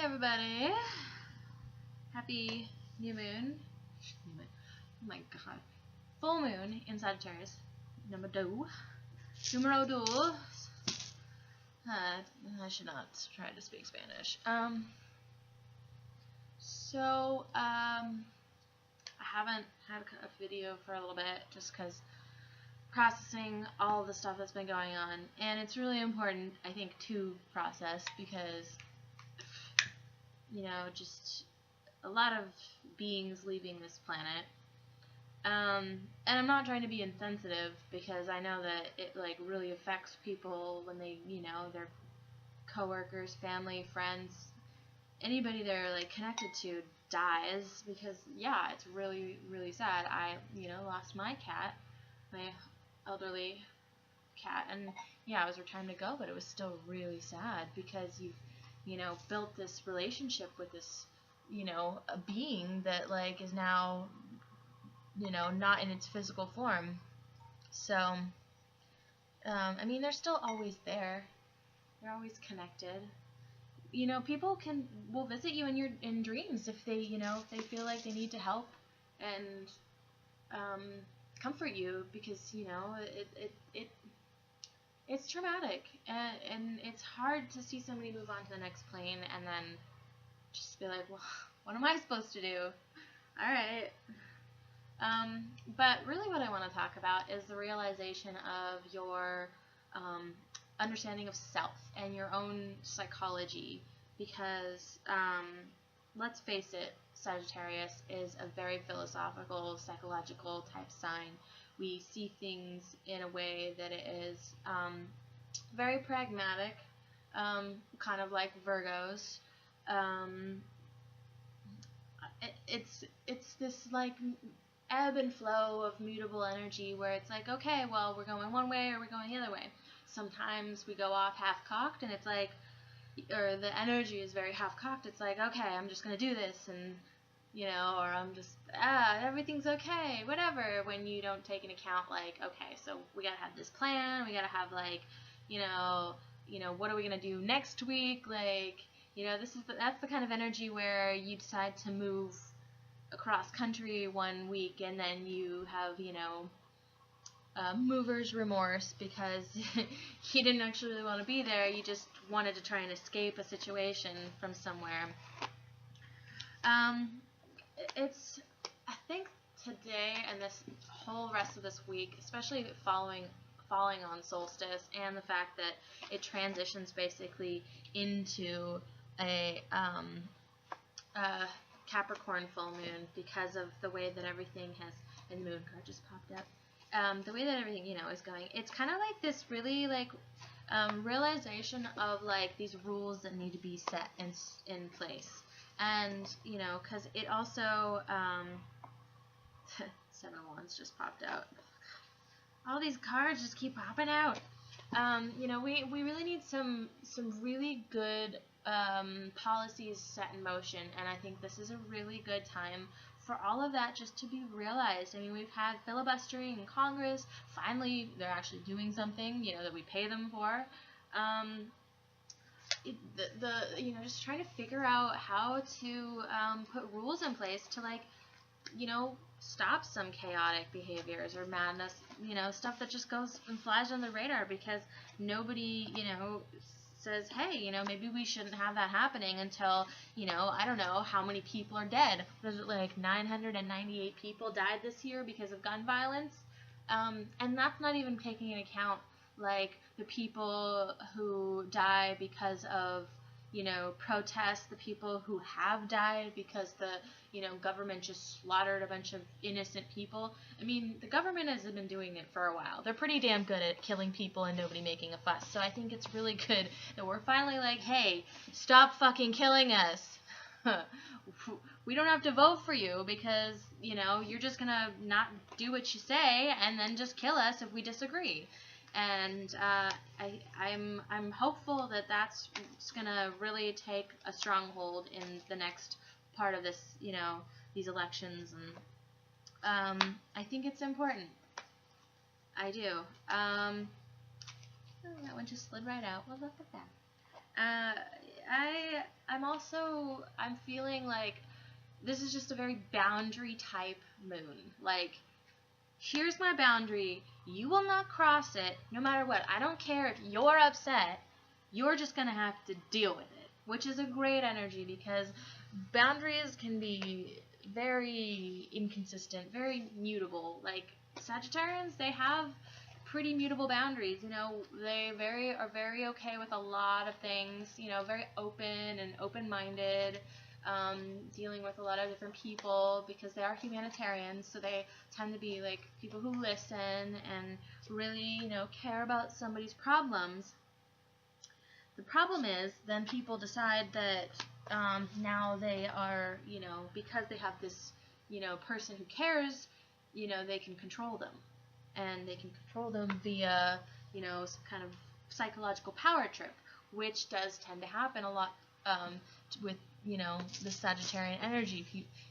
everybody. Happy new moon. Oh my god. Full moon in Sagittarius. Numero dos. I should not try to speak Spanish. I haven't had a video for a little bit just because processing all the stuff that's been going on, and it's really important, I think, to process because, you know, just a lot of beings leaving this planet. And I'm not trying to be insensitive because I know that it like really affects people when they, you know, their coworkers, family, friends, anybody they're like connected to dies, because yeah, it's really, really sad. I, you know, lost my cat, my elderly cat, and yeah, it was her time to go, but it was still really sad because you've, you know, built this relationship with this, you know, a being that like is now, you know, not in its physical form. So I mean, they're still always there. They're always connected. You know, people will visit you in dreams if they, you know, if they feel like they need to help and comfort you, because, you know, it's traumatic, and it's hard to see somebody move on to the next plane and then just be like, well, what am I supposed to do? All right. But really what I want to talk about is the realization of your understanding of self and your own psychology, because let's face it, Sagittarius is a very philosophical, psychological type sign. We see things in a way that it is very pragmatic, kind of like Virgos. It's this like ebb and flow of mutable energy where it's like, okay, well, we're going one way or we're going the other way. Sometimes we go off half-cocked and it's like, or the energy is very half-cocked. It's like, okay, I'm just going to do this, and, you know, or I'm just, everything's okay, whatever, when you don't take into account, like, okay, so we got to have this plan, we got to have, like, you know, what are we going to do next week, like, you know, that's the kind of energy where you decide to move across country one week and then you have, you know, mover's remorse because you didn't actually really want to be there. You just wanted to try and escape a situation from somewhere. It's, I think today and this whole rest of this week, especially falling on solstice, and the fact that it transitions basically into a Capricorn full moon because of the way that everything has, and the moon card just popped up, the way that everything, you know, is going. It's kind of like this really like realization of like these rules that need to be set in place, and you know, because it also 7 of Wands just popped out. All these cards just keep popping out. You know, we really need some really good policies set in motion, and I think this is a really good time for all of that just to be realized. I mean, we've had filibustering in Congress. Finally, they're actually doing something, you know, that we pay them for. You know, just trying to figure out how to put rules in place to, like, you know, stop some chaotic behaviors or madness, you know, stuff that just goes and flies on the radar because nobody, you know, says, hey, you know, maybe we shouldn't have that happening until, you know, I don't know how many people are dead. Was it like 998 people died this year because of gun violence? And that's not even taking into account, like, the people who die because of, you know, protests, the people who have died because the, you know, government just slaughtered a bunch of innocent people. I mean, the government has been doing it for a while. They're pretty damn good at killing people and nobody making a fuss. So I think it's really good that we're finally like, hey, stop fucking killing us. We don't have to vote for you because, you know, you're just gonna not do what you say and then just kill us if we disagree. And I'm hopeful that that's gonna really take a stronghold in the next part of this, you know, these elections, and I think it's important. I do. Oh, that one just slid right out. Well, look at that. I'm feeling like this is just a very boundary type moon. Like, here's my boundary. You will not cross it no matter what. I don't care if you're upset. You're just going to have to deal with it, which is a great energy because boundaries can be very inconsistent, very mutable. Like, Sagittarians, they have pretty mutable boundaries. You know, they are very okay with a lot of things. You know, very open and open-minded. Dealing with a lot of different people because they are humanitarians, so they tend to be like people who listen and really, you know, care about somebody's problems. The problem is then people decide that now they are, you know, because they have this, you know, person who cares, you know, they can control them. And they can control them via, you know, some kind of psychological power trip, which does tend to happen a lot with, you know, the Sagittarian energy.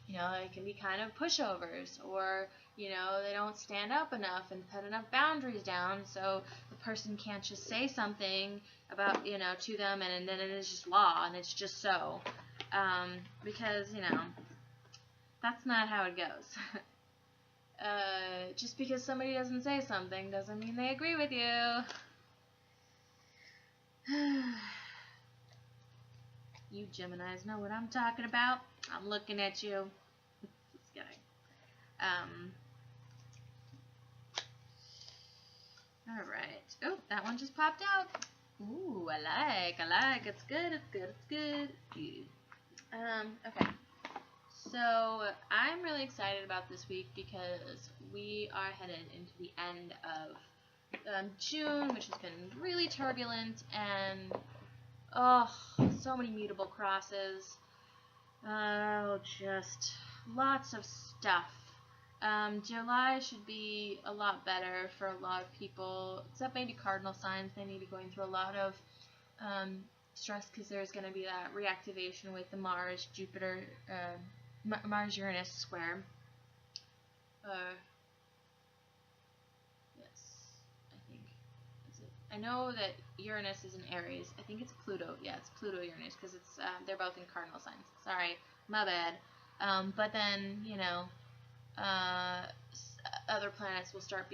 You know, it can be kind of pushovers, or, you know, they don't stand up enough and put enough boundaries down, so the person can't just say something about, you know, to them, and then it is just law, and it's just so. Because, you know, that's not how it goes. Just because somebody doesn't say something doesn't mean they agree with you. You Geminis know what I'm talking about. I'm looking at you. Just kidding. Alright. Oh, that one just popped out. Ooh, I like. It's good. Okay. So, I'm really excited about this week because we are headed into the end of June, which has been really turbulent, and oh, so many mutable crosses. Oh, just lots of stuff. July should be a lot better for a lot of people, except maybe cardinal signs. They may be going through a lot of stress because there's going to be that reactivation with the Mars-Jupiter, Mars-Uranus square. Yes, I think that's it. I know that Uranus is in Aries. I think it's Pluto. Yeah, it's Pluto-Uranus because it's they're both in cardinal signs. Sorry, my bad. But then, you know, other planets will start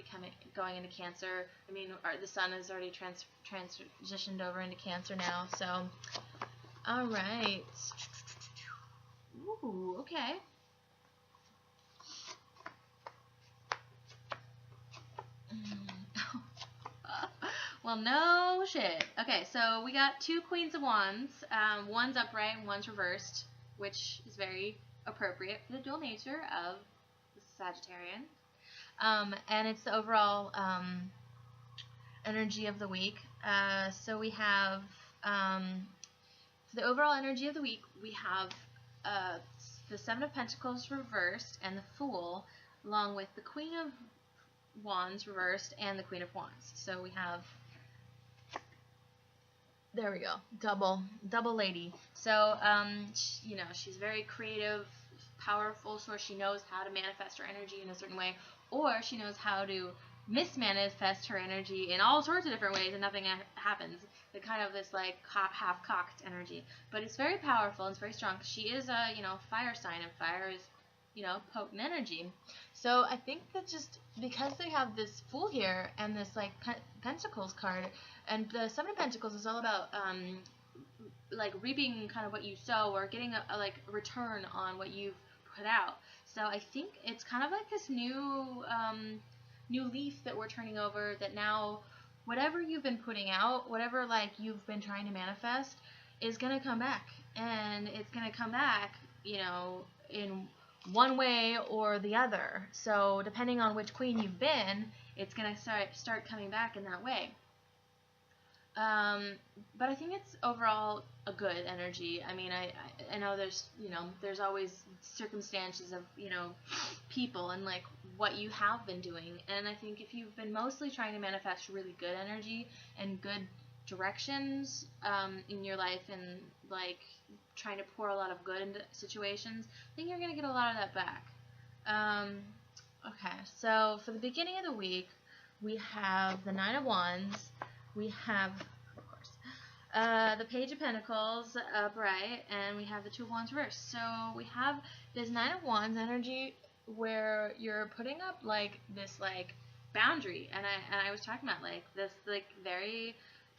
going into Cancer. I mean, the Sun has already transitioned over into Cancer now. So, all right. Ooh, okay. Well, no shit. Okay, so we got two Queens of Wands. One's upright and one's reversed, which is very appropriate for the dual nature of the Sagittarian. And it's the overall energy of the week. So we have, for the overall energy of the week, we have the Seven of Pentacles reversed and the Fool, along with the Queen of Wands reversed and the Queen of Wands. So we have, there we go, double lady. So, you know, she's very creative, powerful, so she knows how to manifest her energy in a certain way, or she knows how to mismanifest her energy in all sorts of different ways and nothing happens. The kind of this like half-cocked energy, but it's very powerful and it's very strong. She is a, you know, fire sign, and fire is, you know, potent energy. So I think that just because they have this Fool here and this like Pentacles card, and the Seven of Pentacles is all about like reaping kind of what you sow, or getting a like return on what you've put out. So I think it's kind of like this new new leaf that we're turning over, that now whatever you've been putting out, whatever like you've been trying to manifest, is going to come back. And it's going to come back, you know, in one way or the other. So depending on which queen you've been, it's going to start coming back in that way. But I think it's overall a good energy. I mean, I know there's, you know, there's always circumstances of, you know, people and like what you have been doing. And I think if you've been mostly trying to manifest really good energy and good directions in your life, and like trying to pour a lot of good into situations, I think you're going to get a lot of that back. Okay, so for the beginning of the week, we have the Nine of Wands. We have, of course, The Page of Pentacles upright, and we have the Two of Wands reversed. So we have this Nine of Wands energy where you're putting up like this like boundary, and I was talking about like this like very,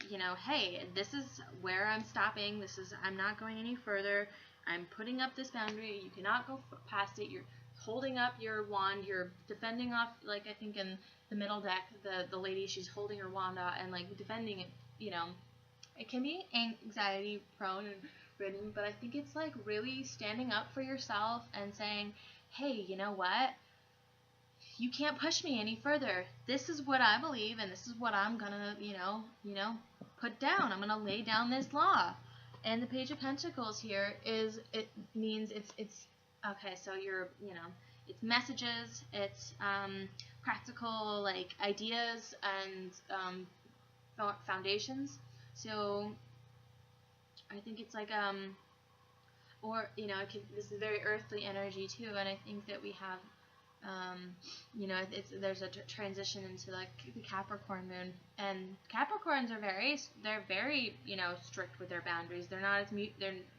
you know, hey, this is where I'm stopping. This is, I'm not going any further. I'm putting up this boundary. You cannot go past it. You're holding up your wand. You're defending off, like I think in the middle deck, the lady, she's holding her wand out and like defending it. You know, it can be anxiety prone and ridden, but I think it's like really standing up for yourself and saying, hey, you know what? You can't push me any further. This is what I believe, and this is what I'm gonna, you know, put down. I'm gonna lay down this law. And the Page of Pentacles here is, it means it's okay. So you're, you know, it's messages, it's practical like ideas and foundations. So I think it's like or you know, this is very earthly energy too, and I think that we have you know, there's a transition into like the Capricorn moon, and Capricorns are very you know, strict with their boundaries. They're not as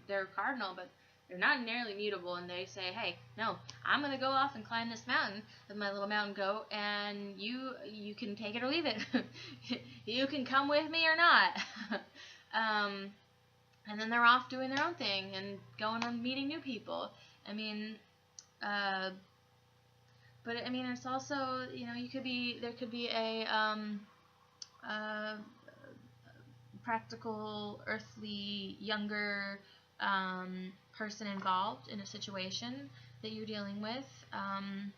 they're cardinal, but they're not nearly mutable, and they say, hey, no, I'm gonna go off and climb this mountain with my little mountain goat, and you can take it or leave it. You can come with me or not. And then they're off doing their own thing and going on meeting new people. I mean, but I mean, it's also, you know, there could be a practical, earthly, younger person involved in a situation that you're dealing with, and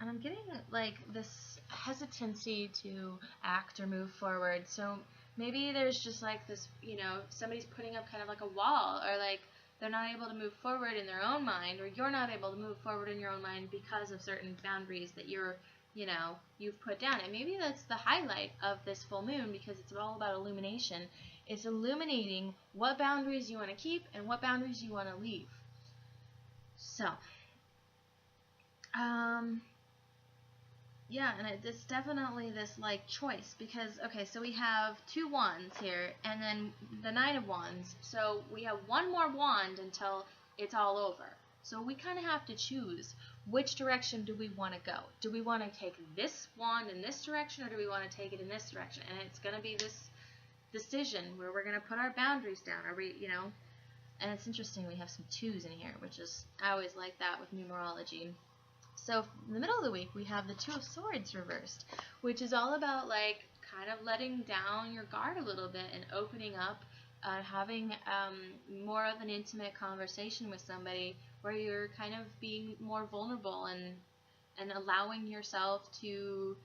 I'm getting like this hesitancy to act or move forward. So maybe there's just like this, you know, somebody's putting up kind of like a wall, or like they're not able to move forward in their own mind, or you're not able to move forward in your own mind because of certain boundaries that you're, you know, you've put down. And maybe that's the highlight of this full moon, because it's all about illumination. It's illuminating what boundaries you want to keep and what boundaries you want to leave. So, yeah, and it's definitely this like choice, because okay, so we have two wands here, and then the Nine of Wands. So we have one more wand until it's all over. So we kind of have to choose, which direction do we want to go? Do we want to take this wand in this direction, or do we want to take it in this direction? And it's going to be this decision where we're going to put our boundaries down. Are we, you know? And it's interesting, we have some twos in here, which is, I always like that with numerology. So in the middle of the week, we have the Two of Swords reversed, which is all about like kind of letting down your guard a little bit and opening up, having more of an intimate conversation with somebody where you're kind of being more vulnerable and allowing yourself to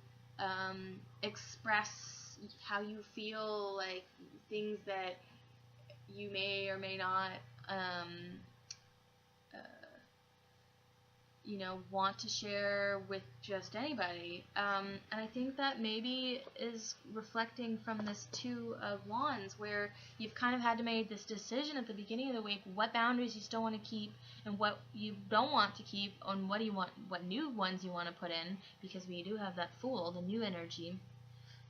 express how you feel, like things that you may or may not you know, want to share with just anybody. And I think that maybe is reflecting from this Two of Wands, where you've kind of had to make this decision at the beginning of the week, what boundaries you still want to keep and what you don't want to keep, and what do you want, what new ones you want to put in, because we do have that Fool, the new energy.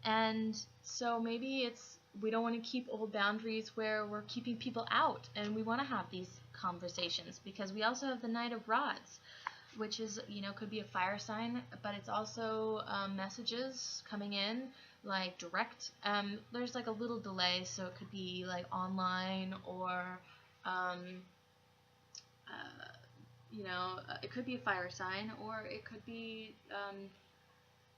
And so maybe it's, we don't want to keep old boundaries where we're keeping people out, and we want to have these conversations, because we also have the Knight of Rods, which is, you know, could be a fire sign, but it's also messages coming in, like direct. There's like a little delay, so it could be like online, or, you know, it could be a fire sign, or it could be,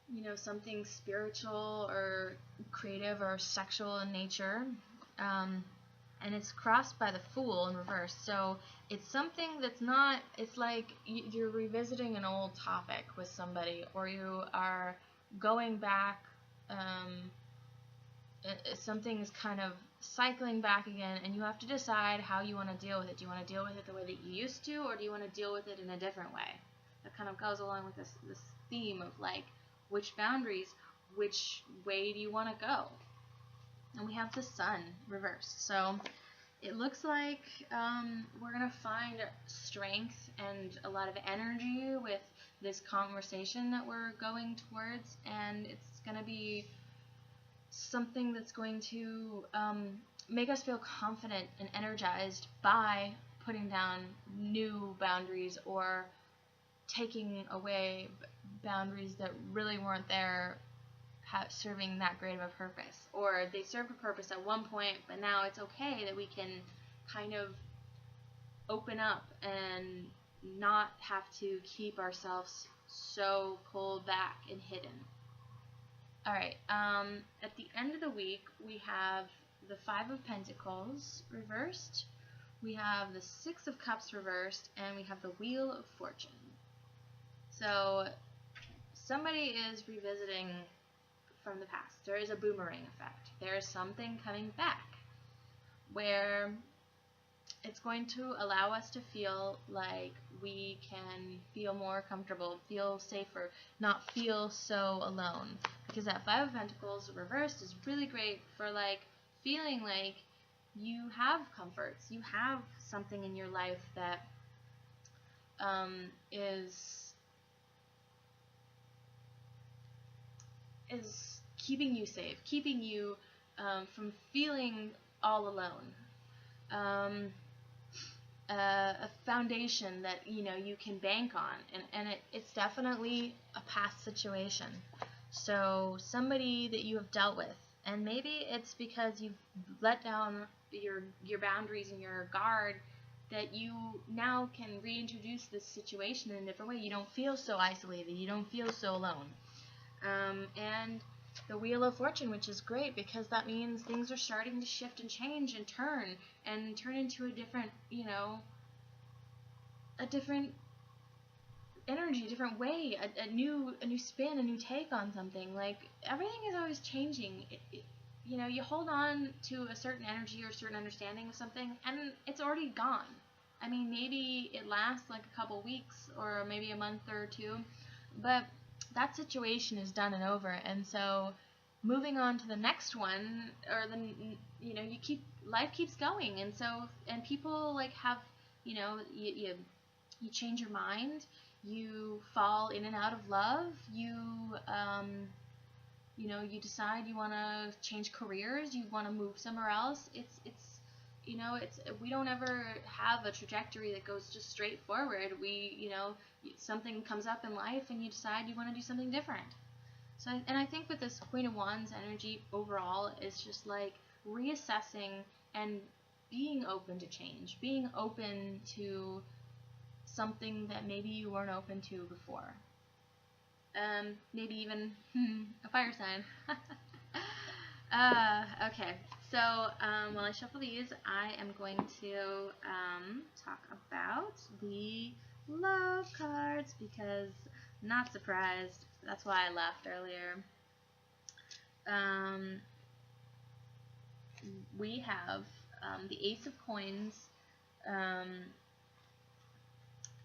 you know, something spiritual or creative or sexual in nature. And it's crossed by the Fool in reverse. So it's something that's not, it's like you're revisiting an old topic with somebody, or you are going back, something is kind of cycling back again, and you have to decide how you want to deal with it. Do you want to deal with it the way that you used to, or do you want to deal with it in a different way? That kind of goes along with this theme of like, which boundaries, which way do you want to go? And we have the Sun reversed. So it looks like we're going to find strength and a lot of energy with this conversation that we're going towards. And it's going to be something that's going to make us feel confident and energized by putting down new boundaries or taking away boundaries that really weren't there serving that great of a purpose, or they served a purpose at one point, but now it's okay that we can kind of open up and not have to keep ourselves so pulled back and hidden. Alright, at the end of the week, we have the Five of Pentacles reversed, we have the Six of Cups reversed, and we have the Wheel of Fortune. So, somebody is revisiting from the past. There is a boomerang effect. There is something coming back where it's going to allow us to feel like we can feel more comfortable, feel safer, not feel so alone. Because that Five of Pentacles reversed is really great for like feeling like you have comforts, you have something in your life that is keeping you safe, keeping you from feeling all alone. A foundation that you can bank on, and it's definitely a past situation. So somebody that you have dealt with, and maybe it's because you've let down your boundaries and your guard, that you now can reintroduce this situation in a different way. You don't feel so isolated, you don't feel so alone. And the Wheel of Fortune, which is great because that means things are starting to shift and change and turn into a different, a different energy, a different way, a new spin, a new take on something. Like, everything is always changing. You hold on to a certain energy or a certain understanding of something, and it's already gone. I mean, maybe it lasts like a couple weeks or maybe a month or two, but that situation is done and over. And so moving on to the next one, or life keeps going. And so, and people like have, you change your mind, you fall in and out of love, you decide you want to change careers, you want to move somewhere else. We don't ever have a trajectory that goes just straight forward. Something comes up in life and you decide you want to do something different. So, and I think with this Queen of Wands energy overall is just like reassessing and being open to change, being open to something that maybe you weren't open to before. Maybe even a fire sign. Okay, so while I shuffle these, I am going to talk about the love cards, because not surprised, that's why I laughed earlier. We have the Ace of Coins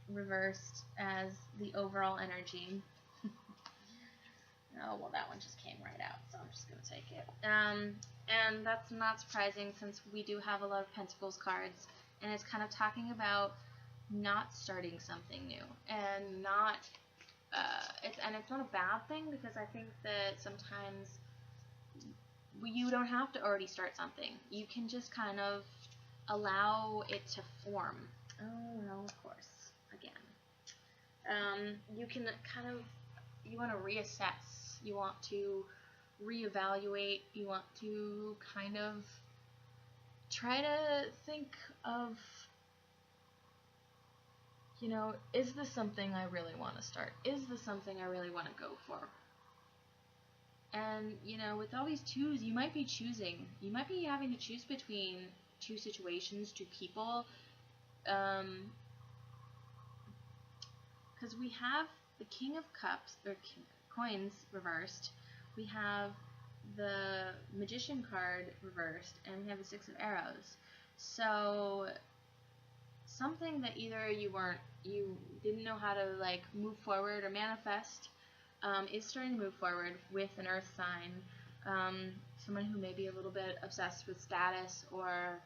reversed as the overall energy. Oh, well, that one just came right out, so I'm just going to take it. And that's not surprising, since we do have a lot of Pentacles cards, and it's kind of talking about not starting something new, and not, it's not a bad thing, because I think that sometimes you don't have to already start something. You can just kind of allow it to form. Oh, no, of course, again. You can kind of, you want to reassess, you want to reevaluate, you want to kind of try to think of, is this something I really want to start? Is this something I really want to go for? And, with all these twos, you might be having to choose between two situations, two people, because we have the King of Cups, or Coins reversed, we have the Magician card reversed, and we have the Six of Arrows. So something that either you didn't know how to like move forward or manifest is starting to move forward with an earth sign. Someone who may be a little bit obsessed with status or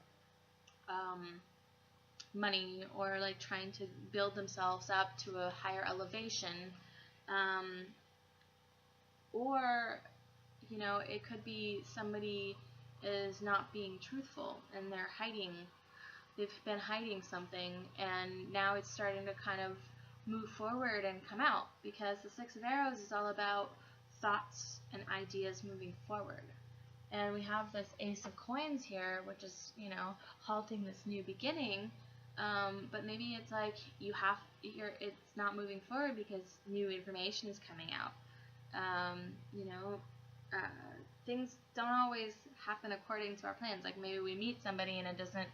money, or like trying to build themselves up to a higher elevation, or you know, it could be somebody is not being truthful and they've been hiding something, and now it's starting to kind of move forward and come out, because the Six of Arrows is all about thoughts and ideas moving forward. And we have this Ace of Coins here, which is, you know, halting this new beginning. But maybe it's like it's not moving forward because new information is coming out. You know, things don't always happen according to our plans. Like maybe we meet somebody and it doesn't,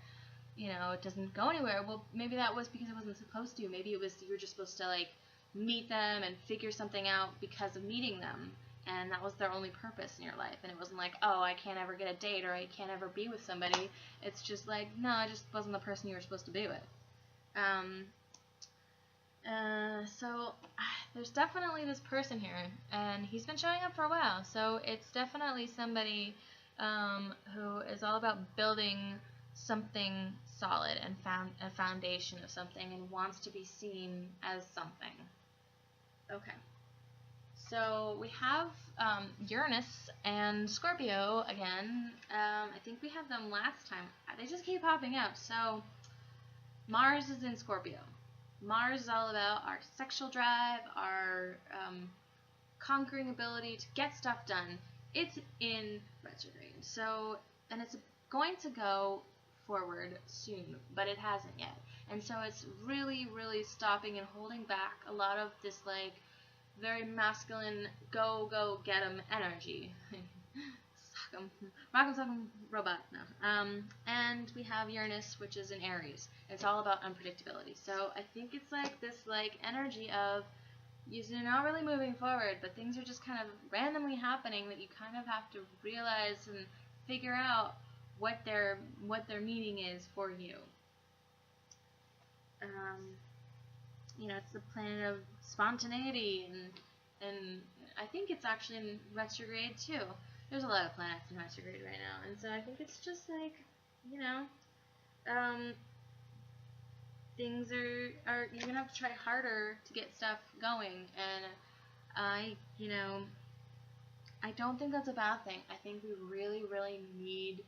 you know, it doesn't go anywhere. Well, maybe that was because it wasn't supposed to. Maybe it was you were just supposed to like meet them and figure something out because of meeting them, and that was their only purpose in your life. And it wasn't like, oh, I can't ever get a date or I can't ever be with somebody. It's just like, no, it just wasn't the person you were supposed to be with. So there's definitely this person here, and he's been showing up for a while. So it's definitely somebody who is all about building something solid and found a foundation of something and wants to be seen as something. Okay. So we have Uranus and Scorpio again. I think we had them last time. They just keep popping up. So Mars is in Scorpio. Mars is all about our sexual drive, our conquering ability to get stuff done. It's in retrograde. So, and it's going to go forward soon, but it hasn't yet. And so it's really, really stopping and holding back a lot of this, like, very masculine, go, get 'em energy. Sock 'em, rock 'em, sock 'em, robot, no. And we have Uranus, which is in Aries. It's all about unpredictability. So I think it's like this, like, energy of you're not really moving forward, but things are just kind of randomly happening that you kind of have to realize and figure out what their meaning is for you. You know, it's the planet of spontaneity, and I think it's actually in retrograde too. There's a lot of planets in retrograde right now, and so I think it's just like, you know, things are you're gonna have to try harder to get stuff going, and I don't think that's a bad thing. I think we really, really need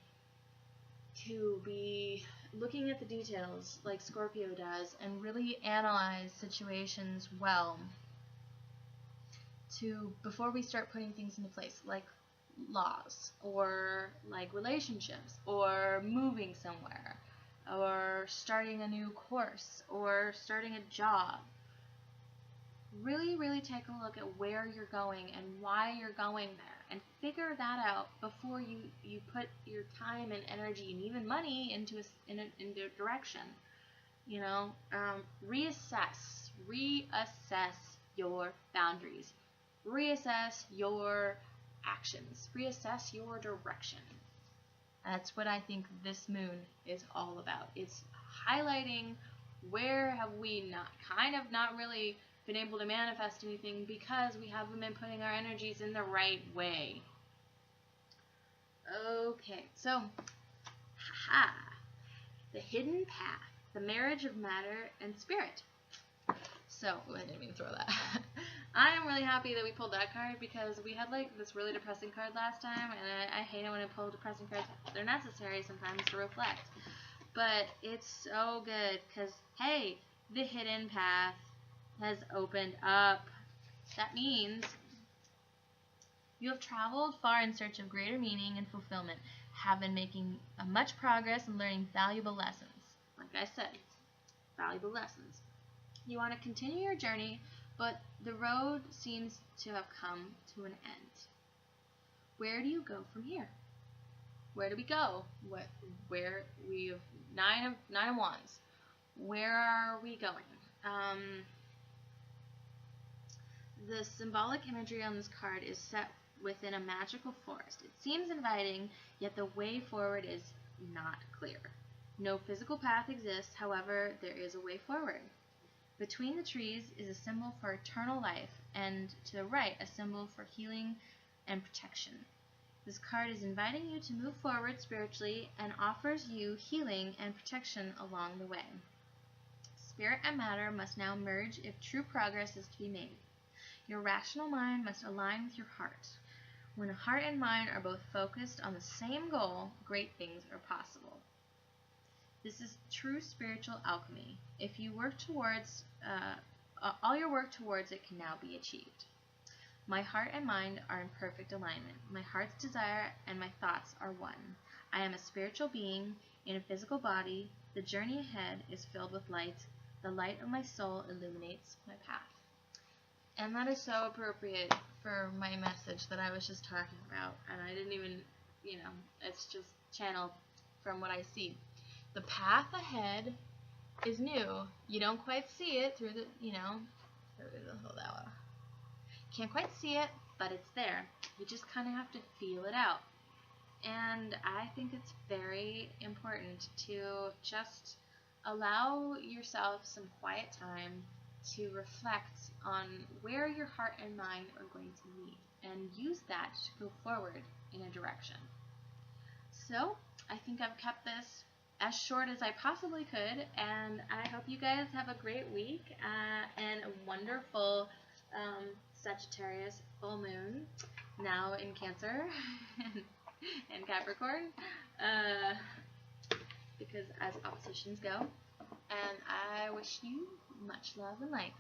to be looking at the details like Scorpio does and really analyze situations well before we start putting things into place, like laws or like relationships or moving somewhere or starting a new course or starting a job. Really, really take a look at where you're going and why you're going there, and figure that out before you put your time and energy and even money into a direction. You know, reassess your boundaries, reassess your actions, reassess your direction. That's what I think this moon is all about. It's highlighting where have we not really been able to manifest anything because we haven't been putting our energies in the right way. Okay, so, the hidden path, the marriage of matter and spirit. So, I didn't mean to throw that. I am really happy that we pulled that card because we had like this really depressing card last time, and I hate it when I pull depressing cards. They're necessary sometimes to reflect. But it's so good because, hey, the hidden path has opened up. That means you have traveled far in search of greater meaning and fulfillment, have been making much progress and learning valuable lessons. Like I said, valuable lessons. You want to continue your journey, but the road seems to have come to an end. Where do you go from here? Where do we go? Where we have nine of wands. Where are we going? The symbolic imagery on this card is set within a magical forest. It seems inviting, yet the way forward is not clear. No physical path exists, however, there is a way forward. Between the trees is a symbol for eternal life, and to the right, a symbol for healing and protection. This card is inviting you to move forward spiritually and offers you healing and protection along the way. Spirit and matter must now merge if true progress is to be made. Your rational mind must align with your heart. When heart and mind are both focused on the same goal, great things are possible. This is true spiritual alchemy. If you work towards, all your work towards it can now be achieved. My heart and mind are in perfect alignment. My heart's desire and my thoughts are one. I am a spiritual being in a physical body. The journey ahead is filled with light. The light of my soul illuminates my path. And that is so appropriate for my message that I was just talking about. And I didn't even, it's just channeled from what I see. The path ahead is new. You don't quite see it through the, can't quite see it, but it's there. You just kind of have to feel it out. And I think it's very important to just allow yourself some quiet time to reflect on where your heart and mind are going to meet and use that to go forward in a direction. So I think I've kept this as short as I possibly could, and I hope you guys have a great week and a wonderful Sagittarius full moon, now in Cancer and Capricorn, because as oppositions go. And I wish you much love and light.